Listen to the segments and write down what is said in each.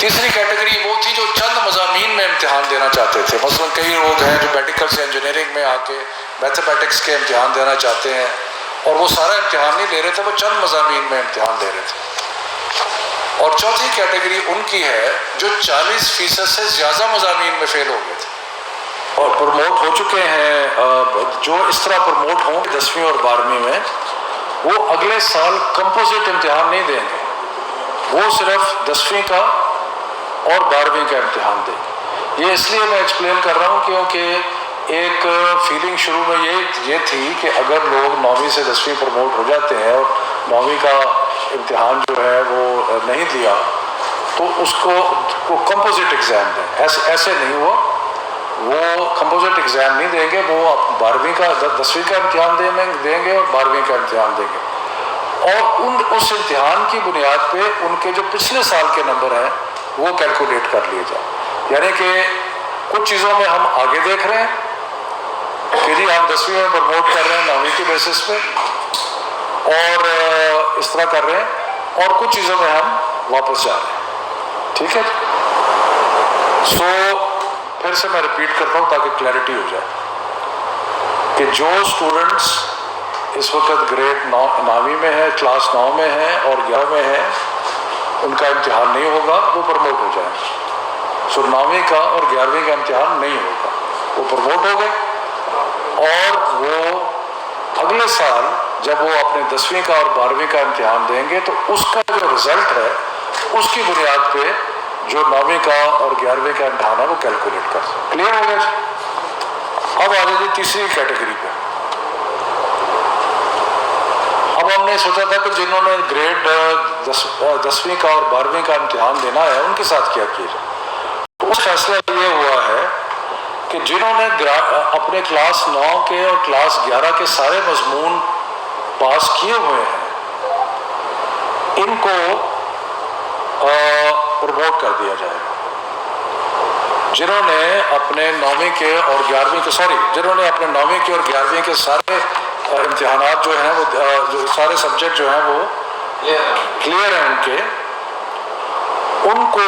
تیسری کیٹیگری وہ تھی جو چند مضامین میں امتحان دینا چاہتے تھے. مثلا کئی لوگ ہیں جو میڈیکل سے انجینئرنگ میں آ کے میتھمیٹکس کے امتحان دینا چاہتے ہیں اور وہ سارا امتحان نہیں لے رہے تھے, وہ چند مضامین میں امتحان دے رہے تھے. اور چوتھی کیٹیگری ان کی ہے جو 40% سے زیادہ مضامین میں فیل ہو گئے تھے اور پروموٹ ہو چکے ہیں. جو اس طرح پروموٹ ہوں 10ویں اور 12ویں میں, وہ اگلے سال کمپوزٹ امتحان نہیں دیں گے, وہ صرف 10ویں کا اور 12ویں کا امتحان دیں گے. یہ اس لیے میں ایکسپلین کر رہا ہوں کیونکہ ایک فیلنگ شروع میں یہ تھی کہ اگر لوگ 9ویں سے 10ویں پروموٹ ہو جاتے ہیں اور 9ویں کا امتحان جو ہے وہ نہیں دیا تو اس کو کمپوزٹ ایگزام دیں. ایسے نہیں ہوا, وہ کمپوزٹ ایگزام نہیں دیں گے, وہ 12ویں کا 10ویں کا امتحان دیں گے اور 12ویں کا امتحان دیں گے. اور اس امتحان کی بنیاد پہ ان کے جو پچھلے سال کے نمبر ہیں وہ کیلکولیٹ کر لیے جائیں. یعنی کہ کچھ چیزوں میں ہم آگے دیکھ رہے ہیں کہ جی ہم 10ویں میں پروموٹ کر رہے ہیں 9ویں کے بیسس پہ اور اس طرح کر رہے ہیں, اور کچھ چیزوں میں ہم واپس جا رہے ہیں. ٹھیک ہے. سو پھر سے میں ریپیٹ کرتا ہوں تاکہ کلیئرٹی ہو جائے کہ جو اسٹوڈنٹس اس وقت گریڈ 9ویں میں ہے, کلاس 9 میں ہے اور 11 میں ہے, ان کا امتحان نہیں ہوگا, وہ پروموٹ ہو جائیں. سو 9ویں کا اور 11ویں کا امتحان نہیں ہوگا, وہ پروموٹ ہو گئے اور وہ اگلے سال جب وہ اپنے 10ویں کا اور 12ویں کا امتحان دیں گے تو اس کا جو رزلٹ ہے اس کی بنیاد پہ جو 9ویں کا اور 11ویں کا امتحان ہے وہ کیلکولیٹ کر سکتے. کلیئر ہو گیا جی. اب آ جائیے تیسری کیٹیگری پہ. اب ہم نے سوچا تھا کہ جنہوں نے گریڈ 10ویں کا اور 12ویں کا امتحان دینا ہے ان کے ساتھ کیا کیا جائے. تو اس فیصلہ یہ ہوا ہے کہ جنہوں نے اپنے کلاس 9 کے اور کلاس 11 کے سارے مضمون پاس کیے ہوئے ہیں ان کو پروموٹ کر دیا جائے. جنہوں نے اپنے 9ویں کے اور 11ویں کے جنہوں نے اپنے 9ویں کے اور 11ویں کے سارے امتحانات جو ہیں وہ جو سارے سبجیکٹ جو ہیں وہ کلیئر ہیں ان کو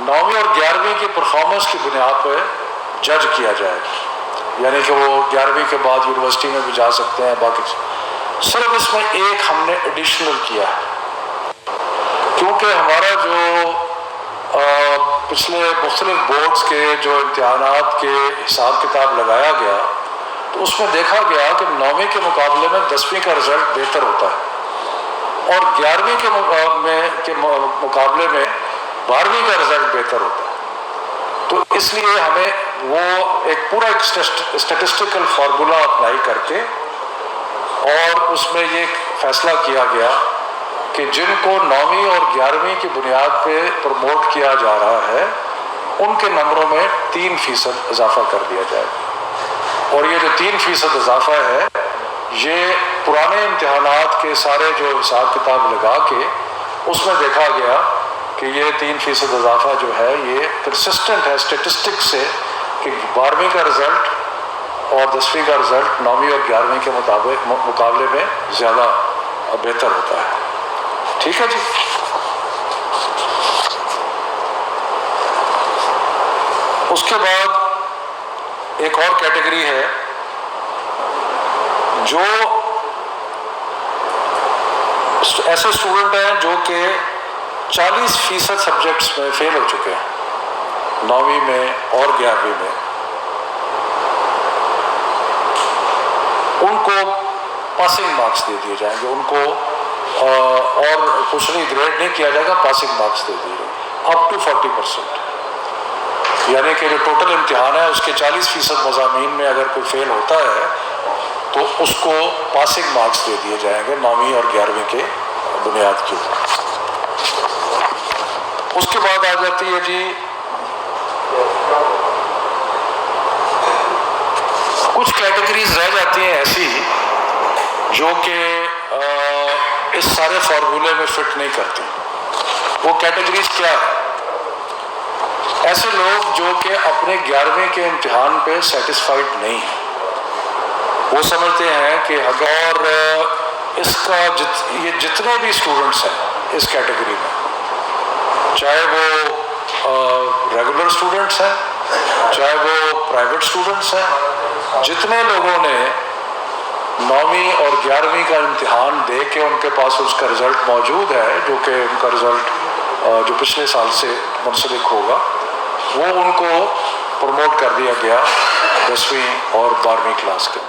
9ویں اور 11ویں کی پرفارمنس کی بنیاد پہ جج کیا جائے. یعنی کہ وہ 11ویں کے بعد یونیورسٹی میں بھی جا سکتے ہیں. باقی صرف اس میں ایک ہم نے ایڈیشنل کیا ہے کیونکہ ہمارا جو پچھلے مختلف بورڈز کے جو امتحانات کے حساب کتاب لگایا گیا تو اس میں دیکھا گیا کہ 9ویں کے مقابلے میں 10ویں کا رزلٹ بہتر ہوتا ہے اور 11ویں کے مقابلے میں 12ویں کا رزلٹ بہتر ہوتا ہے. تو اس لیے ہمیں وہ ایک پورا اسٹیٹسٹیکل فارمولا اپلائی کر کے اور اس میں یہ فیصلہ کیا گیا کہ جن کو 9ویں اور 11ویں کی بنیاد پہ پروموٹ کیا جا رہا ہے ان کے نمبروں میں 3% اضافہ کر دیا جائے. اور یہ جو 3% اضافہ ہے یہ پرانے امتحانات کے سارے جو حساب کتاب لگا کے اس میں دیکھا گیا کہ یہ 3% اضافہ جو ہے یہ کنسسٹنٹ ہے اسٹیٹسٹک سے کہ 12ویں کا رزلٹ اور 10ویں کا رزلٹ 9ویں اور 11ویں کے مقابلے میں زیادہ بہتر ہوتا ہے. ٹھیک ہے جی. اس کے بعد ایک اور کیٹیگری ہے جو ایسے اسٹوڈنٹ ہیں جو کہ 40% سبجیکٹس میں فیل ہو چکے ہیں 9ویں میں اور 11ویں میں. ان کو پاسنگ مارکس دے دیے جائیں گے, ان کو اور کچھ نہیں گریڈ نہیں کیا جائے گا, پاسنگ مارکس دے دیے جائیں اپ ٹو 40%. یعنی کہ جو ٹوٹل امتحان ہے اس کے 40% مضامین میں اگر کوئی فیل ہوتا ہے تو اس کو پاسنگ مارکس دے دیے جائیں گے 9ویں اور 11ویں کے بنیاد کے اوپر. اس کے بعد آ جاتی ہے جی کچھ کیٹیگریز رہ جاتی ہیں ایسی جو کہ اس سارے فارمولے میں فٹ نہیں کرتی. وہ کیٹیگریز کیا ہے؟ ایسے لوگ جو کہ اپنے 11ویں کے امتحان پہ سیٹسفائیڈ نہیں ہیں. وہ سمجھتے ہیں کہ اگر اس کا یہ جتنے بھی اسٹوڈنٹس ہیں اس کیٹیگری میں, چاہے وہ ریگولر اسٹوڈنٹس ہیں چاہے وہ پرائیویٹ اسٹوڈنٹس ہیں، جتنے لوگوں نے 9ویں اور 11ویں کا امتحان دے کے ان کے پاس اس کا رزلٹ موجود ہے، جو کہ ان کا رزلٹ جو پچھلے سال سے منسلک ہوگا، وہ ان کو پروموٹ کر دیا گیا 10ویں اور 12ویں کلاس کے۔